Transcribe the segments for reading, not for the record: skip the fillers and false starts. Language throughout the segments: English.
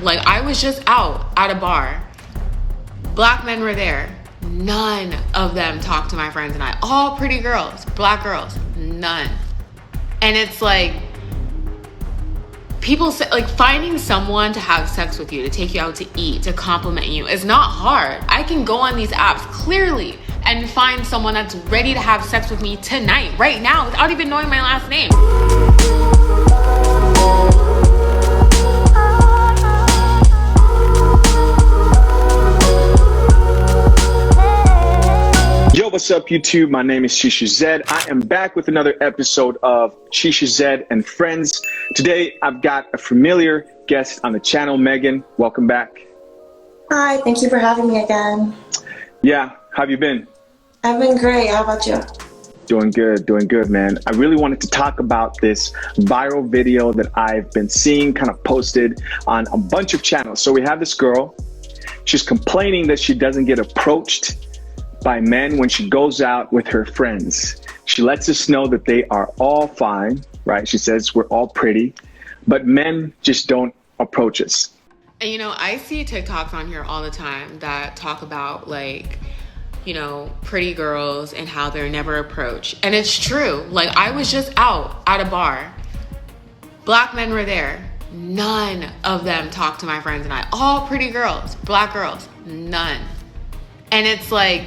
Like, I was just out at a bar. Black men were there. None of them talked to my friends and I. All pretty girls, black girls, none. And it's like, people say, like, finding someone to have sex with you, to take you out to eat, to compliment you is not hard. I can go on these apps clearly and find someone that's ready to have sex with me tonight, right now, without even knowing my last name. Yo, what's up, YouTube? My name is Chisha Zed. I am back with another episode of Chisha Zed and Friends. Today, I've got a familiar guest on the channel, Megan. Welcome back. Hi, thank you for having me again. Yeah, how have you been? I've been great. How about you? Doing good, man. I really wanted to talk about this viral video that I've been seeing kind of posted on a bunch of channels. So we have this girl. She's complaining that she doesn't get approached by men when she goes out with her friends. She lets us know that they are all fine, right? She says we're all pretty, but men just don't approach us. And you know, I see TikToks on here all the time that talk about, like, you know, pretty girls and how they're never approached. And it's true. Like, I was just out at a bar. Black men were there. None of them talked to my friends and I. All pretty girls, black girls, none. And it's like,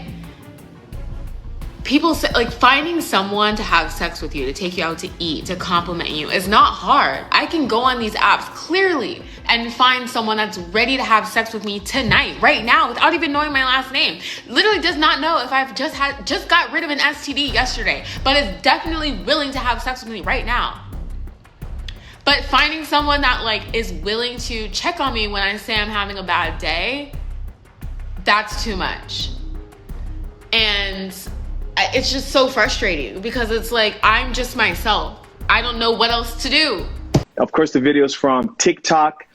people say, like, finding someone to have sex with you, to take you out to eat, to compliment you is not hard. I can go on these apps clearly and find someone that's ready to have sex with me tonight, right now, without even knowing my last name. Literally does not know if I've just got rid of an STD yesterday, but is definitely willing to have sex with me right now. But finding someone that, like, is willing to check on me when I say I'm having a bad day, that's too much. And it's just so frustrating because it's like, I'm just myself. I don't know what else to do. Of course, the video's from TikTok.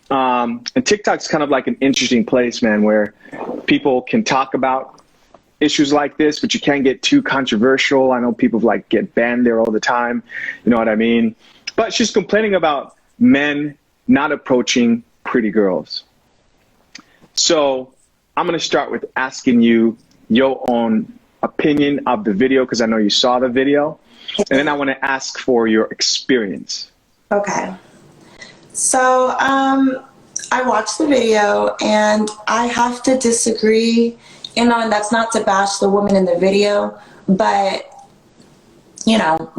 And TikTok's kind of like an interesting place, man, where people can talk about issues like this, but you can't get too controversial. I know people like get banned there all the time. You know what I mean? But she's complaining about men not approaching pretty girls. So I'm going to start with asking you your own opinion of the video, because I know you saw the video, and then I want to ask for your experience. Okay. So I watched the video and I have to disagree, you know, and that's not to bash the woman in the video, but, you know,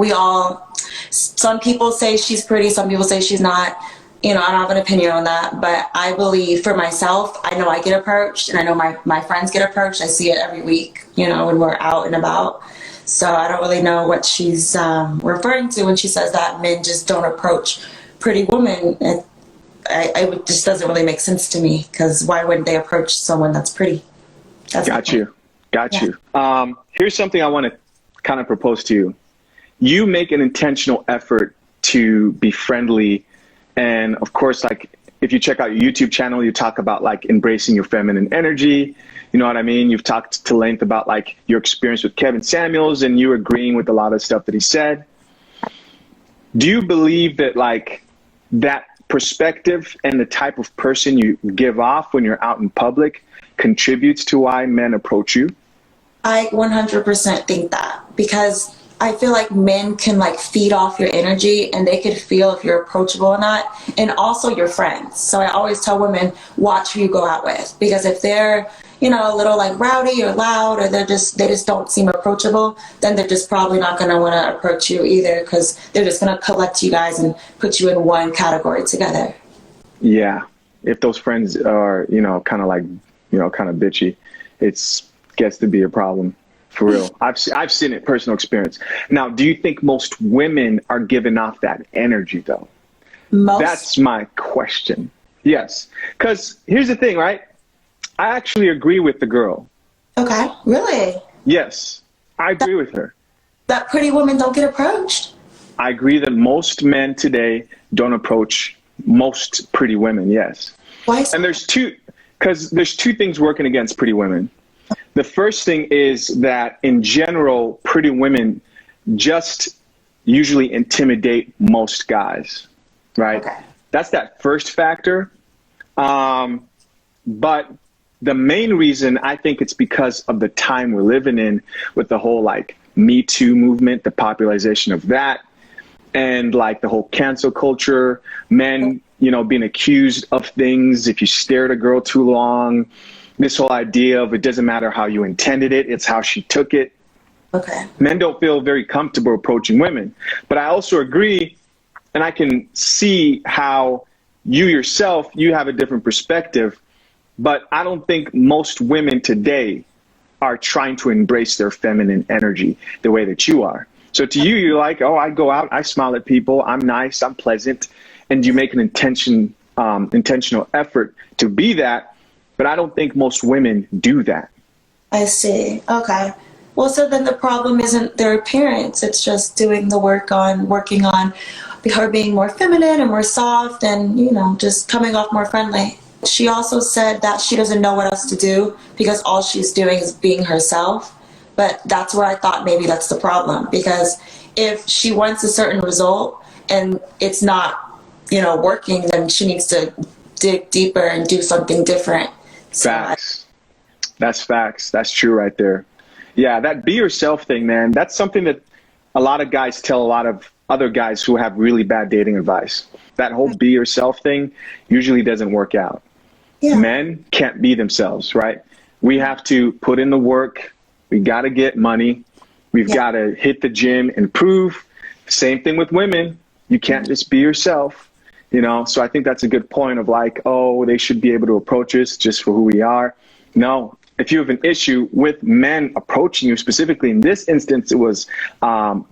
some people say she's pretty, some people say she's not. You know, I don't have an opinion on that, but I believe for myself, I know I get approached and I know my friends get approached. I see it every week, you know, when we're out and about. So I don't really know what she's referring to when she says that men just don't approach pretty women. It just doesn't really make sense to me, because why wouldn't they approach someone that's pretty? Got you. Here's something I want to kind of propose to you. You make an intentional effort to be friendly. And of course, like, if you check out your YouTube channel, you talk about, like, embracing your feminine energy. You know what I mean? You've talked to length about, like, your experience with Kevin Samuels, and you agreeing with a lot of stuff that he said. Do you believe that, like, that perspective and the type of person you give off when you're out in public contributes to why men approach you? I 100% think that, because I feel like men can, like, feed off your energy and they could feel if you're approachable or not, and also your friends. So I always tell women, watch who you go out with, because if they're, you know, a little, like, rowdy or loud, or they just don't seem approachable, then they're just probably not going to want to approach you either, because they're just going to collect you guys and put you in one category together. Yeah. If those friends are, you know, kind of like, you know, kind of bitchy, it gets to be a problem. For real. I've seen it, personal experience. Now, do you think most women are giving off that energy, though? That's my question. Yes. Because here's the thing, right? I actually agree with the girl. Okay. Really? Yes. I agree with her. That pretty women don't get approached? I agree that most men today don't approach most pretty women, yes. Why is that? And there's two things working against pretty women. The first thing is that, in general, pretty women just usually intimidate most guys, right? Okay. That's that first factor. But the main reason, I think it's because of the time we're living in with the whole like Me Too movement, the popularization of that, and like the whole cancel culture, men, you know, being accused of things if you stare at a girl too long, this whole idea of it doesn't matter how you intended it, it's how she took it. Okay. Men don't feel very comfortable approaching women. But I also agree, and I can see how you yourself, you have a different perspective, but I don't think most women today are trying to embrace their feminine energy the way that you are. So to you, you're like, oh, I go out, I smile at people, I'm nice, I'm pleasant, and you make an intentional effort to be that. But I don't think most women do that. I see. Okay. Well, so then the problem isn't their appearance. It's just doing the working on her being more feminine and more soft and, you know, just coming off more friendly. She also said that she doesn't know what else to do because all she's doing is being herself. But that's where I thought maybe that's the problem, because if she wants a certain result and it's not, you know, working, then she needs to dig deeper and do something different. Facts. That's facts. That's true right there. Yeah, that be yourself thing, man, that's something that a lot of guys tell a lot of other guys who have really bad dating advice. That whole be yourself thing usually doesn't work out. Yeah. Men can't be themselves, right? We have to put in the work. We got to get money. We've got to hit the gym and prove. Same thing with women. You can't just be yourself, you know? So I think that's a good point of like, oh, they should be able to approach us just for who we are. No, if you have an issue with men approaching you, specifically in this instance, it was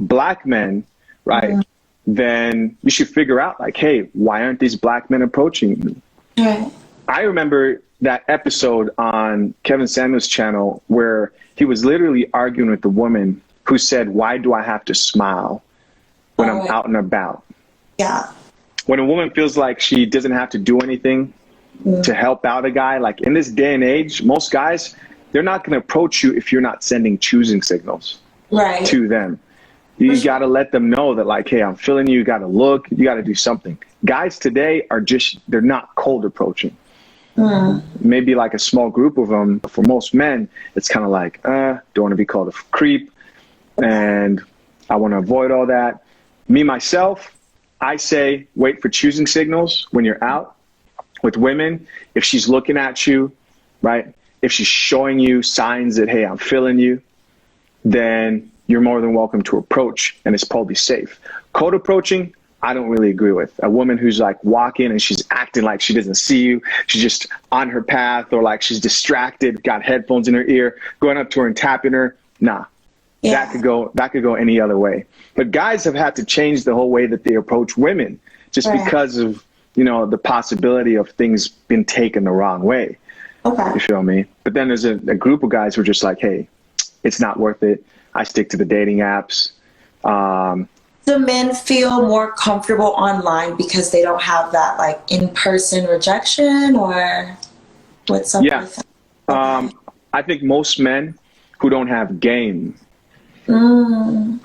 black men, right? Mm-hmm. Then you should figure out like, hey, why aren't these black men approaching me? Right. I remember that episode on Kevin Samuels' channel where he was literally arguing with the woman who said, why do I have to smile when I'm out and about? Yeah. When a woman feels like she doesn't have to do anything to help out a guy, like in this day and age, most guys, they're not going to approach you if you're not sending choosing signals to them. You got to let them know that like, hey, I'm feeling you. You got to look, you got to do something. Guys today are just, they're not cold approaching. Maybe like a small group of them. For most men, it's kind of like, don't want to be called a creep, and I want to avoid all that. Me, myself, I say wait for choosing signals when you're out with women. If she's looking at you, right? If she's showing you signs that, hey, I'm feeling you, then you're more than welcome to approach, and it's probably safe. Cold approaching, I don't really agree with. A woman who's like walking and she's acting like she doesn't see you. She's just on her path, or like she's distracted, got headphones in her ear, going up to her and tapping her. Nah, that could go any other way. But guys have had to change the whole way that they approach women just because of, you know, the possibility of things being taken the wrong way. Okay. You feel me? But then there's a group of guys who are just like, hey, it's not worth it. I stick to the dating apps. Do men feel more comfortable online because they don't have that like in-person rejection, or what's up with that? I think most men who don't have game, and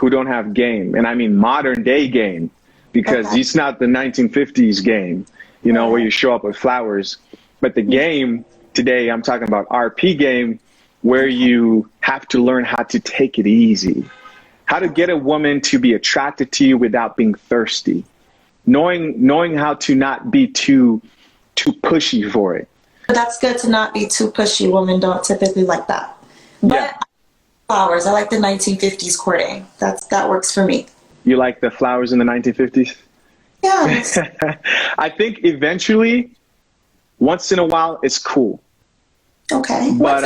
I mean modern day game, because it's not the 1950s game, you know, where you show up with flowers, but the game today, I'm talking about RP game, where you have to learn how to take it easy. How to get a woman to be attracted to you without being thirsty. Knowing how to not be too pushy for it. That's good to not be too pushy. Women don't typically like that. But flowers, I like the 1950s courting. That works for me. You like the flowers in the 1950s? Yeah. I think eventually, once in a while, it's cool. Okay. But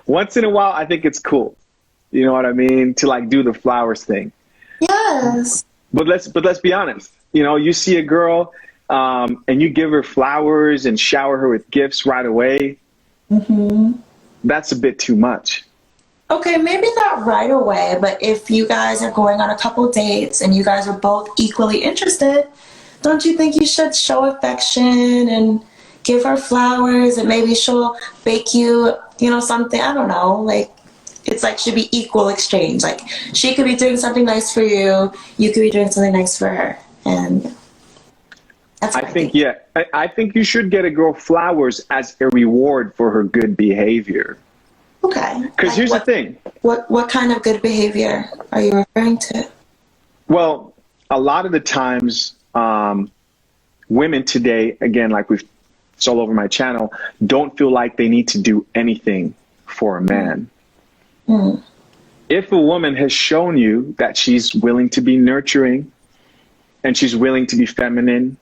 once in a while, I think it's cool. You know what I mean? To like do the flowers thing. Yes. But let's be honest. You know, you see a girl and you give her flowers and shower her with gifts right away. That's a bit too much. Okay, maybe not right away, but if you guys are going on a couple dates and you guys are both equally interested, don't you think you should show affection and give her flowers, and maybe she'll bake you, you know, something, I don't know, like, it's like should be equal exchange. Like, she could be doing something nice for you, you could be doing something nice for her. And That's what I think, yeah. I think you should get a girl flowers as a reward for her good behavior. Okay. Because here's the thing. What kind of good behavior are you referring to? Well, a lot of the times, women today, again, like it's all over my channel, don't feel like they need to do anything for a man. Mm. If a woman has shown you that she's willing to be nurturing and she's willing to be feminine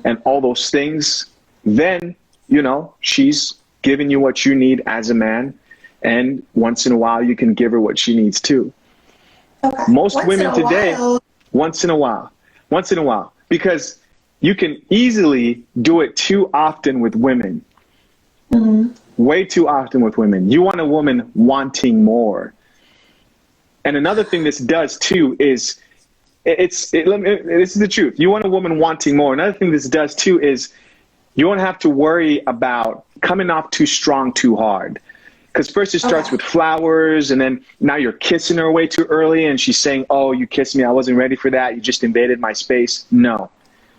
and all those things, then, you know, she's giving you what you need as a man. And once in a while, you can give her what she needs too. Okay. Most women today, once in a while, because you can easily do it too often with women. Mm-hmm. Way too often with women. You want a woman wanting more. And another thing this does too is, this is the truth. You want a woman wanting more. Another thing this does too is you won't have to worry about coming off too strong too hard. Because first it starts with flowers, and then now you're kissing her way too early, and she's saying, oh, you kissed me, I wasn't ready for that, you just invaded my space. No.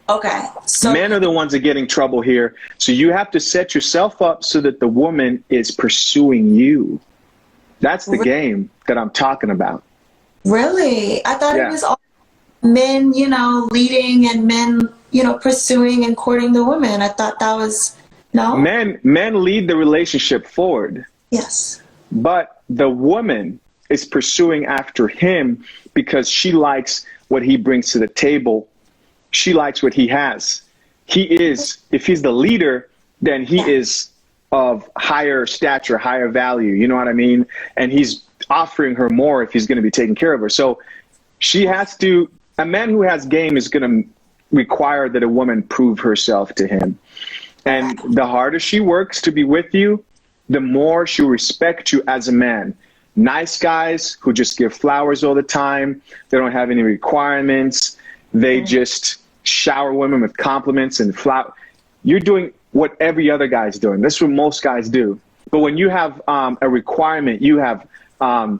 Okay. So men are the ones that get in trouble here. So you have to set yourself up so that the woman is pursuing you. That's the game that I'm talking about. Really? I thought it was all men, you know, leading and men, you know, pursuing and courting the woman. I thought that was, no? Men lead the relationship forward. Yes. But the woman is pursuing after him because she likes what he brings to the table. She likes what he has. He is, if he's the leader, then he is of higher stature, higher value. You know what I mean? And he's offering her more if he's going to be taking care of her. So she has to, a man who has game is going to require that a woman prove herself to him. And the harder she works to be with you, the more she'll respect you as a man. Nice guys who just give flowers all the time. They don't have any requirements. They just shower women with compliments and flower. You're doing what every other guy's doing. That's what most guys do. But when you have a requirement, you have a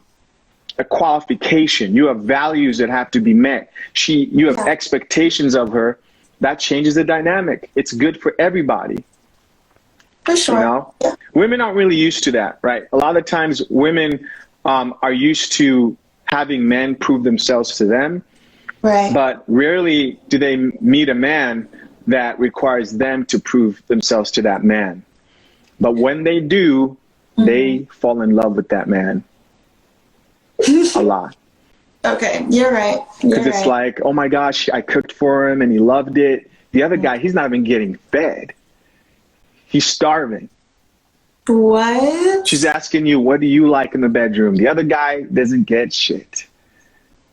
qualification, you have values that have to be met. You have expectations of her. That changes the dynamic. It's good for everybody. For sure. You know? Women aren't really used to that, right? A lot of times women are used to having men prove themselves to them. Right. But rarely do they meet a man that requires them to prove themselves to that man. But when they do, they fall in love with that man. A lot. Okay, you're right. Because it's like, oh my gosh, I cooked for him and he loved it. The other guy, he's not even getting fed. He's starving. What? She's asking you, what do you like in the bedroom? The other guy doesn't get shit.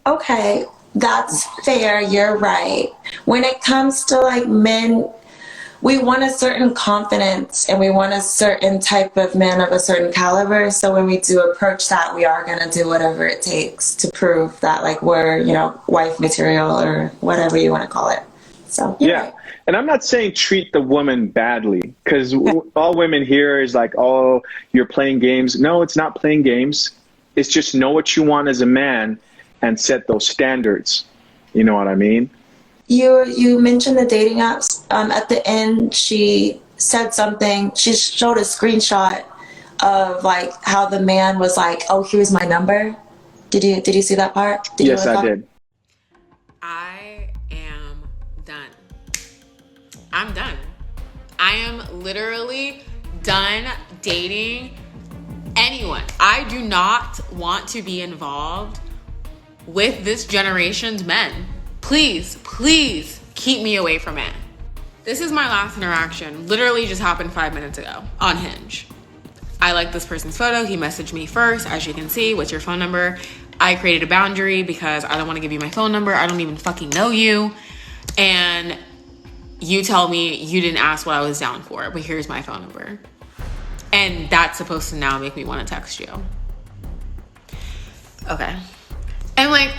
Okay, that's fair. You're right. When it comes to like men, we want a certain confidence and we want a certain type of man of a certain caliber. So when we do approach that, we are going to do whatever it takes to prove that like we're, you know, wife material or whatever you want to call it. So yeah. Right. And I'm not saying treat the woman badly, because all women hear is like, oh, you're playing games. No, it's not playing games. It's just know what you want as a man and set those standards. You know what I mean? You mentioned the dating apps. At the end, she said something. She showed a screenshot of like how the man was like, "Oh, here's my number." Did you see that part? Yes, I did. I am done. I'm done. I am literally done dating anyone. I do not want to be involved with this generation's men. Please, please keep me away from it. This is my last interaction. Literally just happened 5 minutes ago on Hinge. I like this person's photo. He messaged me first. As you can see, what's your phone number? I created a boundary because I don't want to give you my phone number. I don't even fucking know you. And you tell me you didn't ask what I was down for, but here's my phone number. And that's supposed to now make me want to text you. Okay. And like,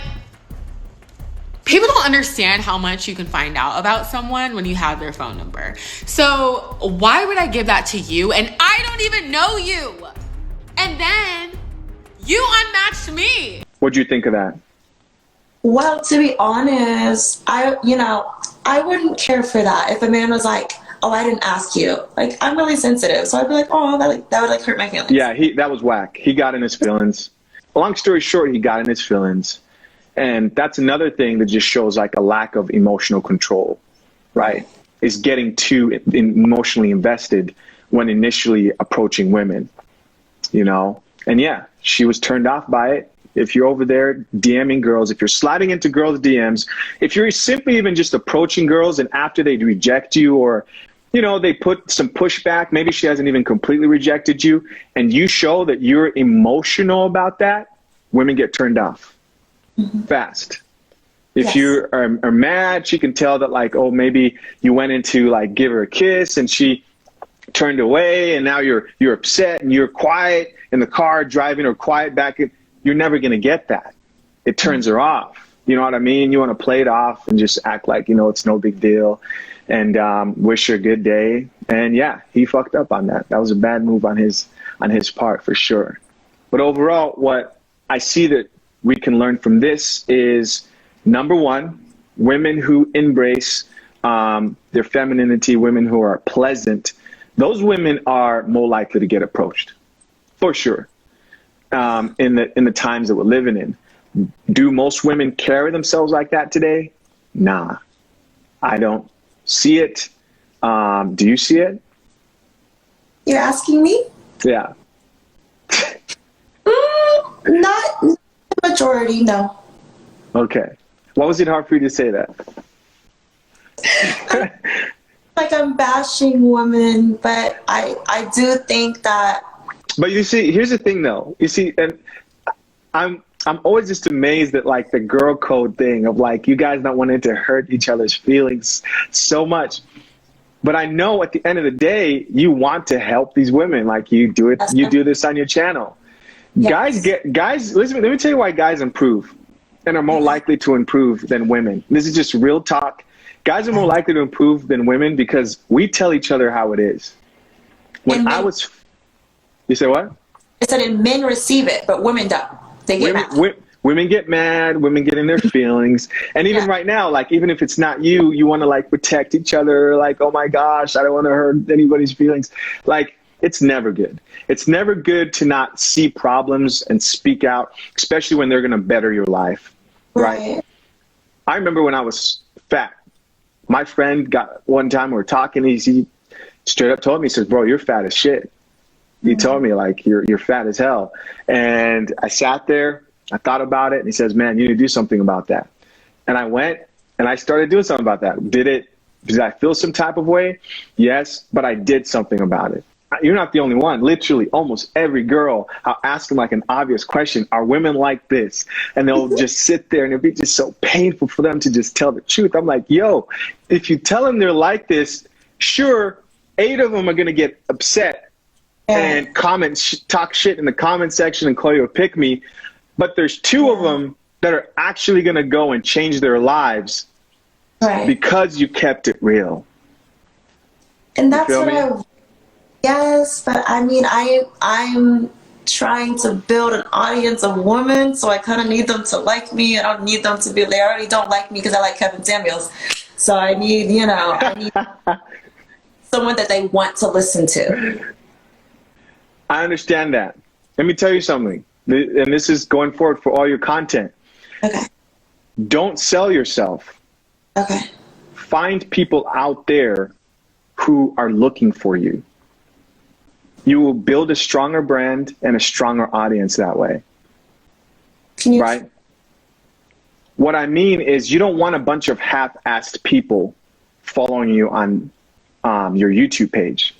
people don't understand how much you can find out about someone when you have their phone number. So why would I give that to you? And I don't even know you. And then you unmatched me. What'd you think of that? Well, to be honest, I wouldn't care for that if a man was like, oh, I didn't ask you. Like, I'm really sensitive, so I'd be like, oh, that would like hurt my feelings. Yeah, that was whack. He got in his feelings. Long story short, he got in his feelings. And that's another thing that just shows like a lack of emotional control, right? Is getting too emotionally invested when initially approaching women, you know? And yeah, she was turned off by it. If you're over there DMing girls, if you're sliding into girls' DMs, if you're simply even just approaching girls and after they reject you or, you know, they put some pushback, maybe she hasn't even completely rejected you, and you show that you're emotional about that, women get turned off fast. If you are mad, she can tell that like, oh, maybe you went into like give her a kiss and she turned away and now you're upset and you're quiet in the car driving or quiet back. You're never going to get that. It turns her off. You know what I mean? You want to play it off and just act like, you know, it's no big deal and wish her a good day. And yeah, he fucked up on that. That was a bad move on his part for sure. But overall, what I see that we can learn from this is, number one, women who embrace their femininity, women who are pleasant, those women are more likely to get approached, for sure. In the times that we're living in. Do most women carry themselves like that today? Nah, I don't see it. Do you see it? You're asking me? Yeah. Not the majority, no. Okay. Why was it hard for you to say that? Like I'm bashing women, but I do think that. But you see, here's the thing though. You see, and I'm always just amazed at like the girl code thing of like you guys not wanting to hurt each other's feelings so much. But I know at the end of the day, you want to help these women. Like you do it, you do this on your channel. Yes. Guys, listen, let me tell you why guys improve and are more likely to improve than women. This is just real talk. Guys are more likely to improve than women because we tell each other how it is. When you say what? I said, and men receive it, but women don't. They get mad. Women get mad. Women get in their feelings. And even right now, like, even if it's not you, you want to, like, protect each other. Like, oh, my gosh, I don't want to hurt anybody's feelings. Like, it's never good. It's never good to not see problems and speak out, especially when they're going to better your life. Right? I remember when I was fat. My friend got one time we were talking. He straight up told me, he says, bro, you're fat as shit. He told me, like, you're fat as hell. And I sat there, I thought about it, and he says, man, you need to do something about that. And I went and I started doing something about that. Did I feel some type of way? Yes, but I did something about it. You're not the only one. Literally, almost every girl, I'll ask them like an obvious question, are women like this? And they'll just sit there and it'll be just so painful for them to just tell the truth. I'm like, yo, if you tell them they're like this, sure, 8 of them are going to get upset and talk shit in the comment section and call you a pick me. But there's 2 of them that are actually going to go and change their lives because you kept it real. And that's what yes, but I mean, I'm trying to build an audience of women, so I kind of need them to like me. I don't need them to be, they already don't like me because I like Kevin Samuels. So I need, I need someone that they want to listen to. I understand that. Let me tell you something, and this is going forward for all your content. Okay. Don't sell yourself. Okay. Find people out there who are looking for you. You will build a stronger brand and a stronger audience that way. Right? What I mean is you don't want a bunch of half-assed people following you on your YouTube page.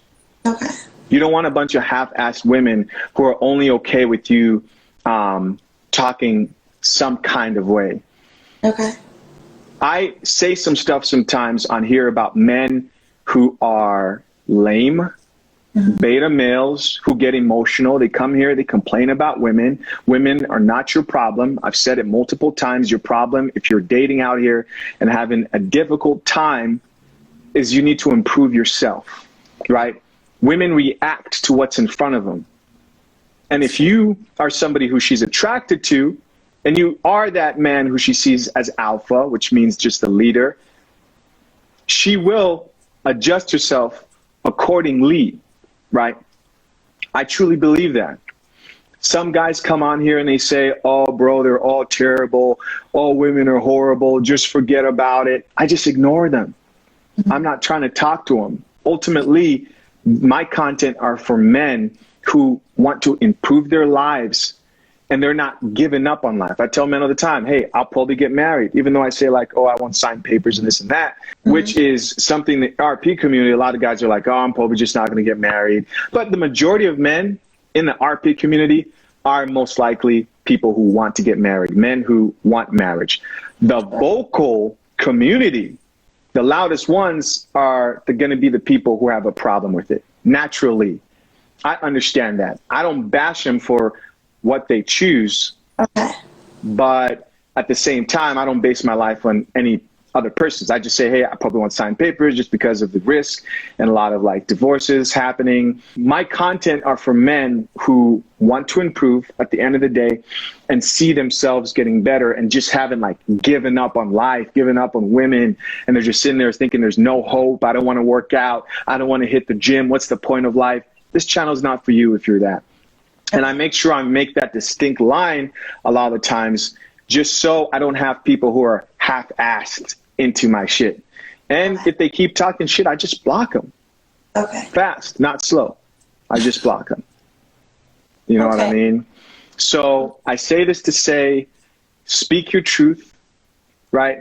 Okay. You don't want a bunch of half-assed women who are only okay with you talking some kind of way. Okay. I say some stuff sometimes on here about men who are lame, beta males who get emotional. They come here, they complain about women. Women are not your problem. I've said it multiple times. Your problem, if you're dating out here and having a difficult time, is you need to improve yourself, right? Women react to what's in front of them. And if you are somebody who she's attracted to, and you are that man who she sees as alpha, which means just a leader, she will adjust herself accordingly, right? I truly believe that. Some guys come on here and they say, oh, bro, they're all terrible. All women are horrible. Just forget about it. I just ignore them. I'm not trying to talk to them. Ultimately, my content are for men who want to improve their lives and they're not giving up on life. I tell men all the time, hey, I'll probably get married, even though I say like, oh, I won't sign papers and this and that, which is something that RP community, a lot of guys are like, oh, I'm probably just not going to get married. But the majority of men in the RP community are most likely people who want to get married, men who want marriage. The vocal community, the loudest ones are going to be the people who have a problem with it. Naturally, I understand that. I don't bash them for what they choose, but at the same time, I don't base my life on any other persons. I just say, hey, I probably won't sign papers just because of the risk and a lot of like divorces happening. My content are for men who want to improve at the end of the day and see themselves getting better and just haven't like given up on life, given up on women. And they're just sitting there thinking there's no hope. I don't want to work out. I don't want to hit the gym. What's the point of life? This channel is not for you if you're that. And I make sure I make that distinct line a lot of the times just so I don't have people who are half-assed into my shit. And if they keep talking shit, I just block them. Fast, not slow. I just block them. You know what I mean? So I say this to say, speak your truth, right?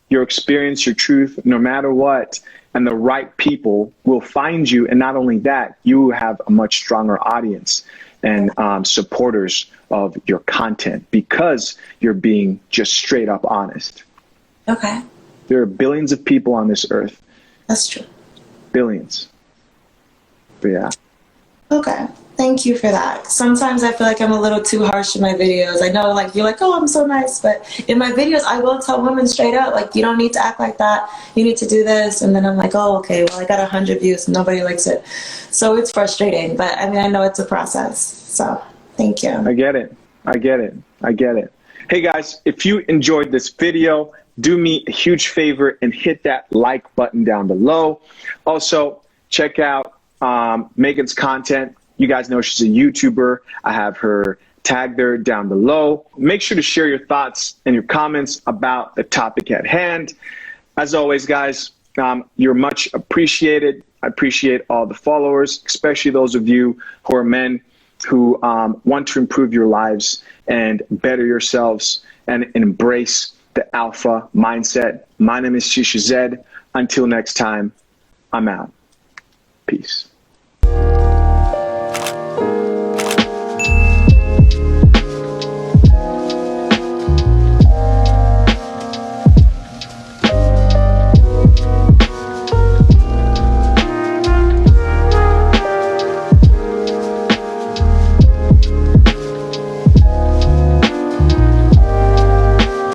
Your experience, your truth, no matter what. And the right people will find you. And not only that, you have a much stronger audience and supporters of your content because you're being just straight up honest. There are billions of people on this earth. That's true. Billions. But yeah. Thank you for that. Sometimes I feel like I'm a little too harsh in my videos. I know like you're like, oh, I'm so nice. But in my videos, I will tell women straight up, like, you don't need to act like that. You need to do this. And then I'm like, oh, okay, well, I got 100 views. Nobody likes it. So it's frustrating. But I mean, I know it's a process. So thank you. I get it. I get it. I get it. Hey, guys, if you enjoyed this video, do me a huge favor and hit that like button down below. Also, check out Megan's content. You guys know she's a YouTuber. I have her tagged there down below. Make sure to share your thoughts and your comments about the topic at hand. As always, guys, you're much appreciated. I appreciate all the followers, especially those of you who are men who want to improve your lives and better yourselves and embrace the alpha mindset. My name is Chisha Zed. Until next time, I'm out. Peace.